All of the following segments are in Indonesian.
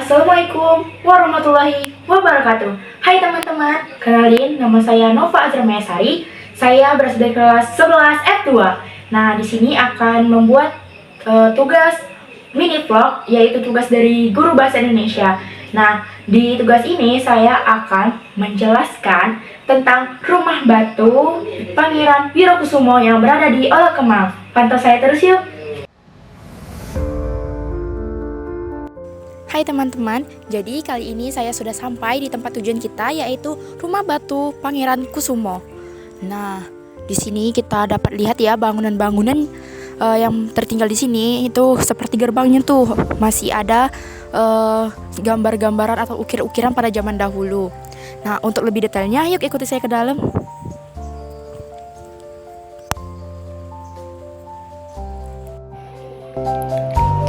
Assalamualaikum warahmatullahi wabarakatuh. Hai teman-teman, kenalin nama saya Nova Azra Mayasari. Saya berasal dari kelas 11 F2. Nah, di sini akan membuat tugas mini vlog, yaitu tugas dari guru bahasa Indonesia. Nah, di tugas ini saya akan menjelaskan tentang rumah batu Pangeran Wirokusumo yang berada di Olah Kemang. Pantau saya terus yuk. Hai teman-teman, jadi kali ini saya sudah sampai di tempat tujuan kita, yaitu Rumah Batu Pangeran Kusumo. Nah, di sini kita dapat lihat ya bangunan-bangunan yang tertinggal di sini. Itu seperti gerbangnya tuh masih ada gambar-gambaran atau ukir-ukiran pada zaman dahulu. Nah, untuk lebih detailnya, yuk ikuti saya ke dalam.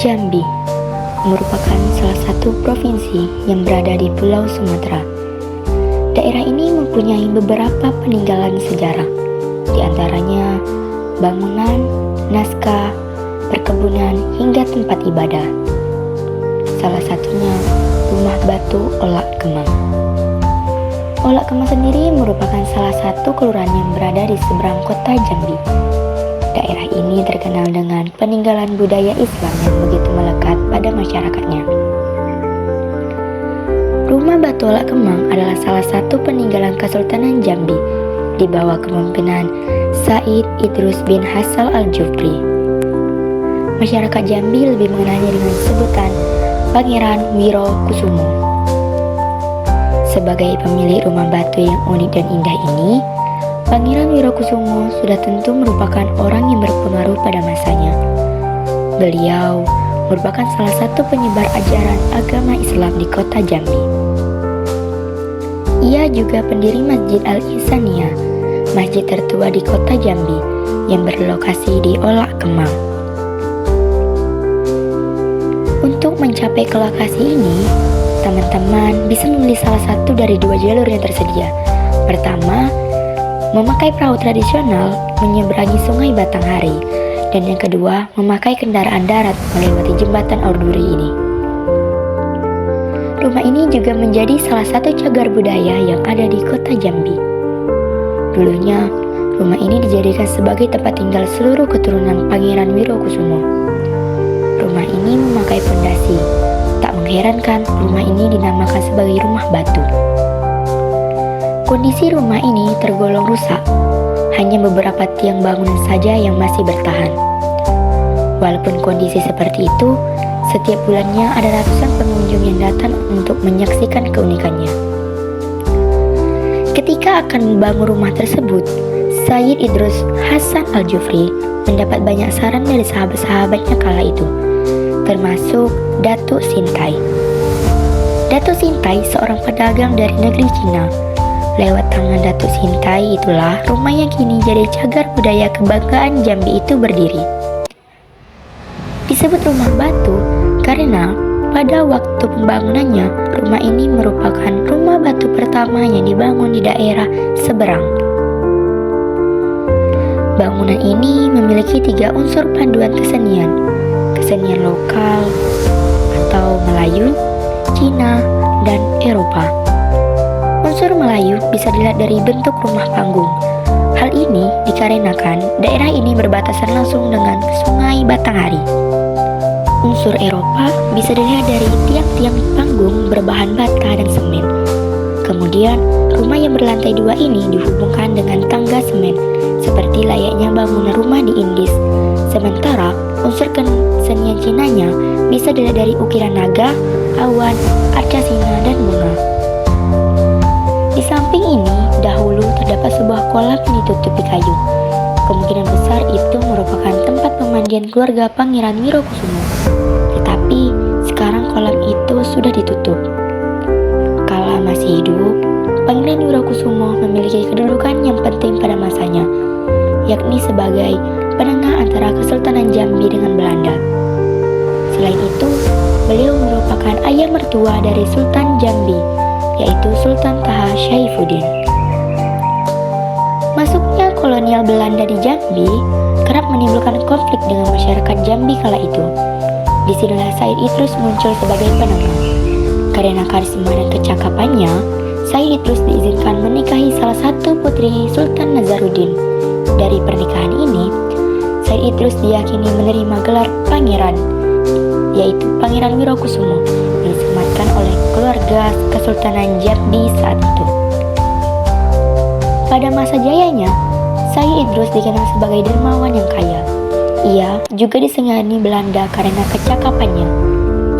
Jambi merupakan salah satu provinsi yang berada di Pulau Sumatera. Daerah ini mempunyai beberapa peninggalan sejarah, di antaranya bangunan, naskah, perkebunan, hingga tempat ibadah. Salah satunya Rumah Batu Olah Kemang. Olah Kemang sendiri merupakan salah satu kelurahan yang berada di seberang kota Jambi. Daerah ini terkenal dengan peninggalan budaya Islam yang begitu melekat pada masyarakatnya. Rumah Batu Olah Kemang adalah salah satu peninggalan Kesultanan Jambi di bawah kepemimpinan Said Idrus bin Hassal Al-Jufri. Masyarakat Jambi lebih mengenalnya dengan sebutan Pangeran Wirokusumo. Sebagai pemilik rumah batu yang unik dan indah ini, Pangeran Wirokusumo sudah tentu merupakan orang yang berpengaruh pada masanya. Beliau merupakan salah satu penyebar ajaran agama Islam di kota Jambi. Ia juga pendiri Masjid Al-Ihsaniyah, masjid tertua di kota Jambi yang berlokasi di Olah Kemang. Untuk mencapai ke lokasi ini, teman-teman bisa memilih salah satu dari dua jalur yang tersedia. Pertama, memakai perahu tradisional menyeberangi Sungai Batanghari, dan yang kedua memakai kendaraan darat melewati jembatan Orduri ini. Rumah ini juga menjadi salah satu cagar budaya yang ada di kota Jambi. Dulunya, rumah ini dijadikan sebagai tempat tinggal seluruh keturunan Pangeran Wirokusumo. Rumah ini memakai fondasi. Tak mengherankan rumah ini dinamakan sebagai rumah batu. Kondisi rumah ini tergolong rusak, hanya beberapa tiang bangunan saja yang masih bertahan. Walaupun kondisi seperti itu, setiap bulannya ada ratusan pengunjung yang datang untuk menyaksikan keunikannya. Ketika akan membangun rumah tersebut, Said Idrus Hasan Al-Jufri mendapat banyak saran dari sahabat-sahabatnya kala itu, termasuk Datuk Sintai. Datuk Sintai seorang pedagang dari negeri Cina. Lewat tangan Datuk Sintai itulah rumah yang kini jadi cagar budaya kebanggaan Jambi itu berdiri. Disebut rumah batu karena pada waktu pembangunannya, rumah ini merupakan rumah batu pertama yang dibangun di daerah seberang. Bangunan ini memiliki 3 unsur panduan kesenian lokal atau Melayu, Cina, dan Eropa. Unsur Melayu bisa dilihat dari bentuk rumah panggung. Hal ini dikarenakan daerah ini berbatasan langsung dengan Sungai Batanghari. Unsur Eropa bisa dilihat dari tiang-tiang panggung berbahan bata dan semen. Kemudian, rumah yang berlantai 2 ini dihubungkan dengan tangga semen, seperti layaknya bangunan rumah di Inggris. Sementara, unsur kesenian Cinanya bisa dilihat dari ukiran naga, awan, arca singa, dan bunga. Di samping ini, dahulu terdapat sebuah kolam yang ditutupi kayu. Kemungkinan besar itu merupakan tempat pemandian keluarga Pangeran Wirokusumo. Tetapi, sekarang kolam itu sudah ditutup. Kala masih hidup, Pangeran Wirokusumo memiliki kedudukan yang penting pada masanya, yakni sebagai penengah antara Kesultanan Jambi dengan Belanda. Selain itu, beliau merupakan ayah mertua dari Sultan Jambi, yaitu Sultan Taha Syaifuddin. Masuknya kolonial Belanda di Jambi kerap menimbulkan konflik dengan masyarakat Jambi kala itu. Disinilah Said Idrus muncul sebagai penengah. Karena karisma dan kecakapannya, Said Idrus diizinkan menikahi salah satu putri Sultan Nazaruddin. Dari pernikahan ini, Said Idrus diyakini menerima gelar pangeran, yaitu Pangeran Wirokusumo, yang disematkan oleh keluarga Kesultanan Japdi saat itu. Pada masa jayanya, Said Idrus dikenal sebagai dermawan yang kaya. Ia juga disegani Belanda karena kecakapannya,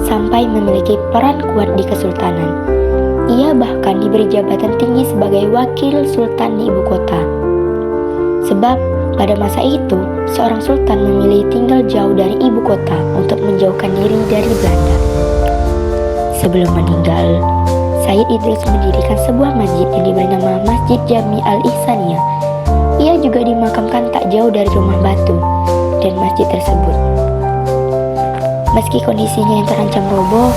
sampai memiliki peran kuat di Kesultanan. Ia bahkan diberi jabatan tinggi sebagai wakil sultan di ibu kota. Sebab pada masa itu, seorang sultan memilih tinggal jauh dari ibu kota untuk menjauhkan diri dari Belanda. Sebelum meninggal, Said Idrus mendirikan sebuah masjid yang diberi nama Masjid Jami Al-Ihsaniyah. Ia juga dimakamkan tak jauh dari rumah batu dan masjid tersebut. Meski kondisinya yang terancam roboh,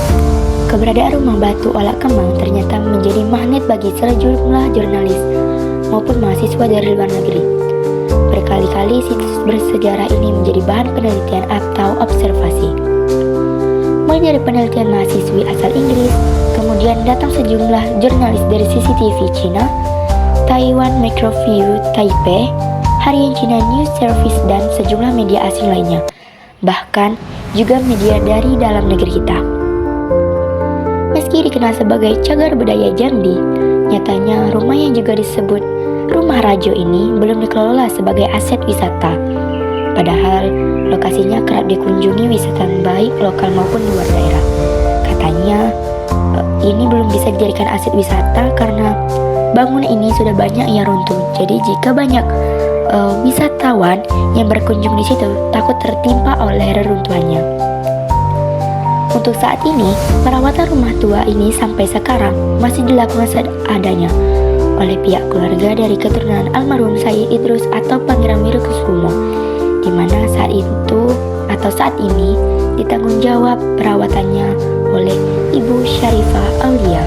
keberadaan rumah batu Ala Kemang ternyata menjadi magnet bagi sejumlah jurnalis maupun mahasiswa dari luar negeri. Berkali-kali situs bersejarah ini menjadi bahan penelitian atau observasi. Mulai dari penelitian mahasiswi asal Inggris, kemudian datang sejumlah jurnalis dari CCTV Cina, Taiwan Microview Taipei, Harian China News Service, dan sejumlah media asing lainnya. Bahkan juga media dari dalam negeri kita. Meski dikenal sebagai cagar budaya Jambi, nyatanya rumah yang juga disebut Rumah Rajo ini belum dikelola sebagai aset wisata. Padahal lokasinya kerap dikunjungi wisatawan baik lokal maupun luar daerah. Katanya ini belum bisa dijadikan aset wisata karena bangunan ini sudah banyak yang runtuh. Jadi jika banyak wisatawan yang berkunjung di situ, takut tertimpa oleh reruntuhannya. Untuk saat ini, perawatan rumah tua ini sampai sekarang masih dilakukan seadanya oleh pihak keluarga dari keturunan almarhum Said Idrus atau Pangeran Wirokusumo, di mana saat itu atau saat ini ditanggung jawab perawatannya oleh Ibu Syarifah Aulia.